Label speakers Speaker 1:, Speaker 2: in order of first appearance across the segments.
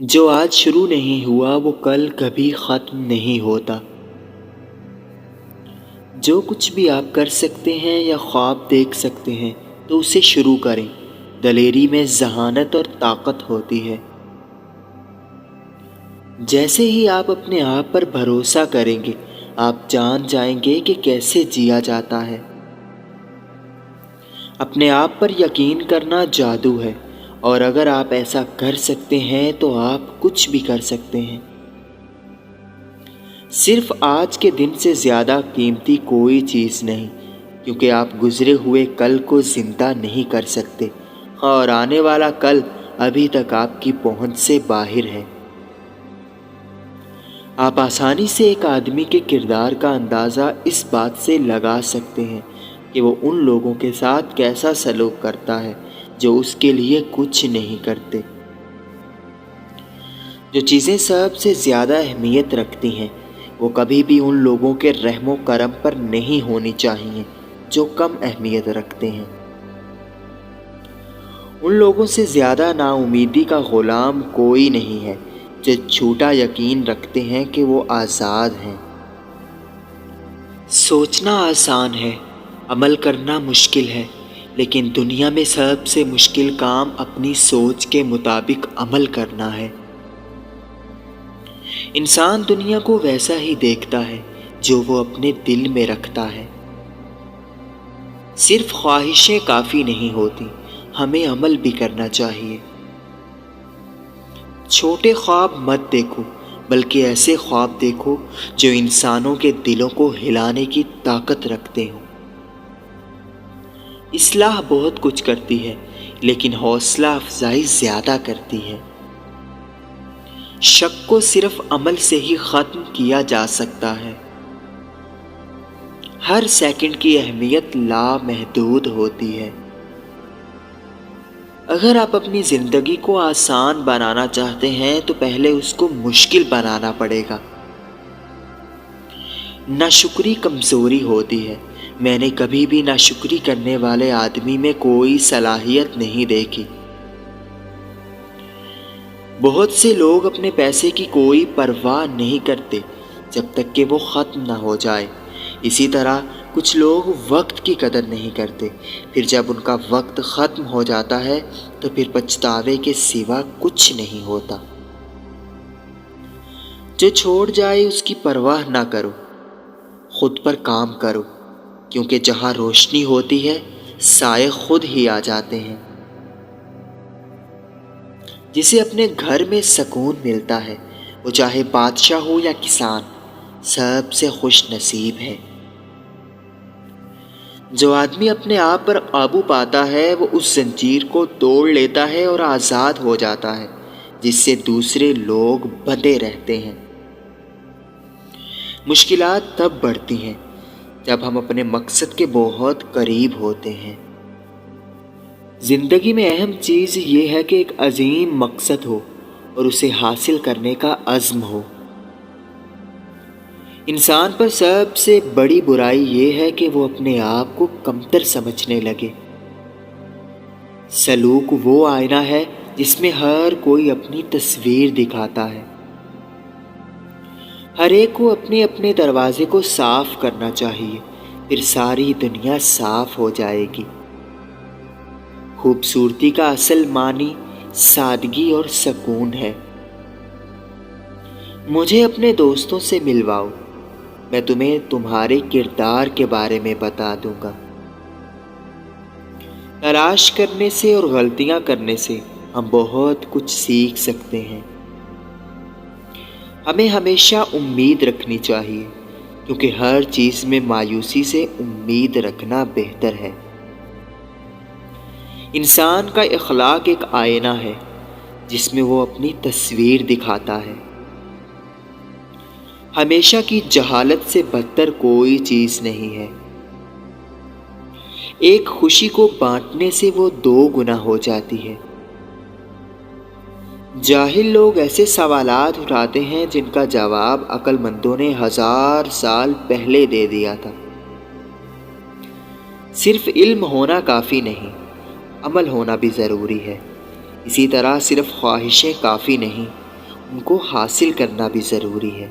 Speaker 1: جو آج شروع نہیں ہوا وہ کل کبھی ختم نہیں ہوتا۔ جو کچھ بھی آپ کر سکتے ہیں یا خواب دیکھ سکتے ہیں تو اسے شروع کریں۔ دلیری میں ذہانت اور طاقت ہوتی ہے۔ جیسے ہی آپ اپنے آپ پر بھروسہ کریں گے آپ جان جائیں گے کہ کیسے جیا جاتا ہے۔ اپنے آپ پر یقین کرنا جادو ہے، اور اگر آپ ایسا کر سکتے ہیں تو آپ کچھ بھی کر سکتے ہیں۔ صرف آج کے دن سے زیادہ قیمتی کوئی چیز نہیں، کیونکہ آپ گزرے ہوئے کل کو زندہ نہیں کر سکتے، اور آنے والا کل ابھی تک آپ کی پہنچ سے باہر ہے۔ آپ آسانی سے ایک آدمی کے کردار کا اندازہ اس بات سے لگا سکتے ہیں کہ وہ ان لوگوں کے ساتھ کیسا سلوک کرتا ہے جو اس کے لیے کچھ نہیں کرتے۔ جو چیزیں سب سے زیادہ اہمیت رکھتی ہیں وہ کبھی بھی ان لوگوں کے رحم و کرم پر نہیں ہونی چاہیے جو کم اہمیت رکھتے ہیں۔ ان لوگوں سے زیادہ نا امیدی کا غلام کوئی نہیں ہے جو جھوٹا یقین رکھتے ہیں کہ وہ آزاد ہیں۔ سوچنا آسان ہے، عمل کرنا مشکل ہے، لیکن دنیا میں سب سے مشکل کام اپنی سوچ کے مطابق عمل کرنا ہے۔ انسان دنیا کو ویسا ہی دیکھتا ہے جو وہ اپنے دل میں رکھتا ہے۔ صرف خواہشیں کافی نہیں ہوتی، ہمیں عمل بھی کرنا چاہیے۔ چھوٹے خواب مت دیکھو، بلکہ ایسے خواب دیکھو جو انسانوں کے دلوں کو ہلانے کی طاقت رکھتے ہوں۔ اصلاح بہت کچھ کرتی ہے، لیکن حوصلہ افزائی زیادہ کرتی ہے۔ شک کو صرف عمل سے ہی ختم کیا جا سکتا ہے۔ ہر سیکنڈ کی اہمیت لامحدود ہوتی ہے۔ اگر آپ اپنی زندگی کو آسان بنانا چاہتے ہیں تو پہلے اس کو مشکل بنانا پڑے گا۔ ناشکری کمزوری ہوتی ہے۔ میں نے کبھی بھی ناشکری کرنے والے آدمی میں کوئی صلاحیت نہیں دیکھی۔ بہت سے لوگ اپنے پیسے کی کوئی پرواہ نہیں کرتے جب تک کہ وہ ختم نہ ہو جائے۔ اسی طرح کچھ لوگ وقت کی قدر نہیں کرتے، پھر جب ان کا وقت ختم ہو جاتا ہے تو پھر پچھتاوے کے سوا کچھ نہیں ہوتا۔ جو چھوڑ جائے اس کی پرواہ نہ کرو، خود پر کام کرو، کیونکہ جہاں روشنی ہوتی ہے سائے خود ہی آ جاتے ہیں۔ جسے اپنے گھر میں سکون ملتا ہے وہ چاہے بادشاہ ہو یا کسان، سب سے خوش نصیب ہے۔ جو آدمی اپنے آپ پر قابو پاتا ہے وہ اس زنجیر کو توڑ لیتا ہے اور آزاد ہو جاتا ہے جس سے دوسرے لوگ بندھے رہتے ہیں۔ مشکلات تب بڑھتی ہیں جب ہم اپنے مقصد کے بہت قریب ہوتے ہیں۔ زندگی میں اہم چیز یہ ہے کہ ایک عظیم مقصد ہو اور اسے حاصل کرنے کا عزم ہو۔ انسان پر سب سے بڑی برائی یہ ہے کہ وہ اپنے آپ کو کمتر سمجھنے لگے۔ سلوک وہ آئینہ ہے جس میں ہر کوئی اپنی تصویر دکھاتا ہے۔ ہر ایک کو اپنے اپنے دروازے کو صاف کرنا چاہیے، پھر ساری دنیا صاف ہو جائے گی۔ خوبصورتی کا اصل معنی سادگی اور سکون ہے۔ مجھے اپنے دوستوں سے ملواؤ، میں تمہیں تمہارے کردار کے بارے میں بتا دوں گا۔ تلاش کرنے سے اور غلطیاں کرنے سے ہم بہت کچھ سیکھ سکتے ہیں۔ ہمیں ہمیشہ امید رکھنی چاہیے، کیونکہ ہر چیز میں مایوسی سے امید رکھنا بہتر ہے۔ انسان کا اخلاق ایک آئینہ ہے جس میں وہ اپنی تصویر دکھاتا ہے۔ ہمیشہ کی جہالت سے بدتر کوئی چیز نہیں ہے۔ ایک خوشی کو بانٹنے سے وہ 2 گنا ہو جاتی ہے۔ جاہل لوگ ایسے سوالات اٹھاتے ہیں جن کا جواب عقل مندوں نے 1000 سال پہلے دے دیا تھا۔ صرف علم ہونا کافی نہیں، عمل ہونا بھی ضروری ہے۔ اسی طرح صرف خواہشیں کافی نہیں، ان کو حاصل کرنا بھی ضروری ہے۔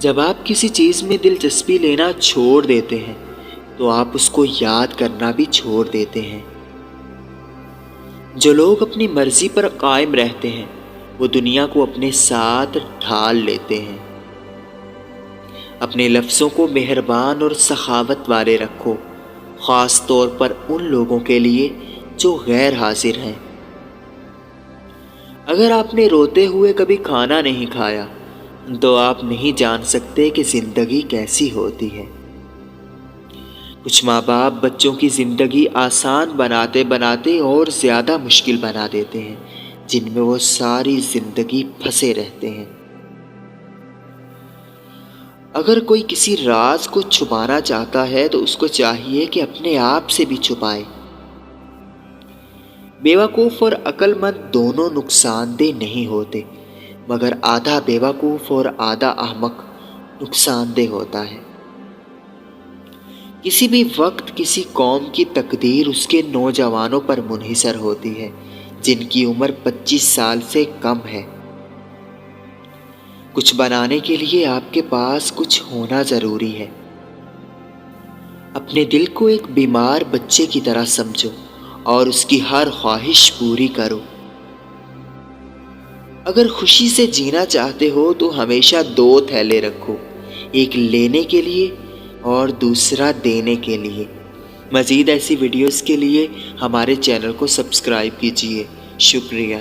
Speaker 1: جب آپ کسی چیز میں دلچسپی لینا چھوڑ دیتے ہیں تو آپ اس کو یاد کرنا بھی چھوڑ دیتے ہیں۔ جو لوگ اپنی مرضی پر قائم رہتے ہیں وہ دنیا کو اپنے ساتھ ڈھال لیتے ہیں۔ اپنے لفظوں کو مہربان اور سخاوت والے رکھو، خاص طور پر ان لوگوں کے لیے جو غیر حاضر ہیں۔ اگر آپ نے روتے ہوئے کبھی کھانا نہیں کھایا تو آپ نہیں جان سکتے کہ زندگی کیسی ہوتی ہے۔ کچھ ماں باپ بچوں کی زندگی آسان بناتے بناتے اور زیادہ مشکل بنا دیتے ہیں، جن میں وہ ساری زندگی پھنسے رہتے ہیں۔ اگر کوئی کسی راز کو چھپانا چاہتا ہے تو اس کو چاہیے کہ اپنے آپ سے بھی چھپائے۔ بیوقوف اور عقل مند دونوں نقصان دہ نہیں ہوتے، مگر آدھا بیوقوف اور آدھا احمق نقصان دہ ہوتا ہے۔ کسی بھی وقت کسی قوم کی تقدیر اس کے نوجوانوں پر منحصر ہوتی ہے جن کی عمر 25 سال سے کم ہے۔ کچھ بنانے کے لیے آپ کے پاس کچھ ہونا ضروری ہے۔ اپنے دل کو ایک بیمار بچے کی طرح سمجھو اور اس کی ہر خواہش پوری کرو۔ اگر خوشی سے جینا چاہتے ہو تو ہمیشہ 2 تھیلے رکھو، ایک لینے کے لیے اور دوسرا دینے کے لیے۔ مزید ایسی ویڈیوز کے لیے ہمارے چینل کو سبسکرائب کیجیے۔ شکریہ۔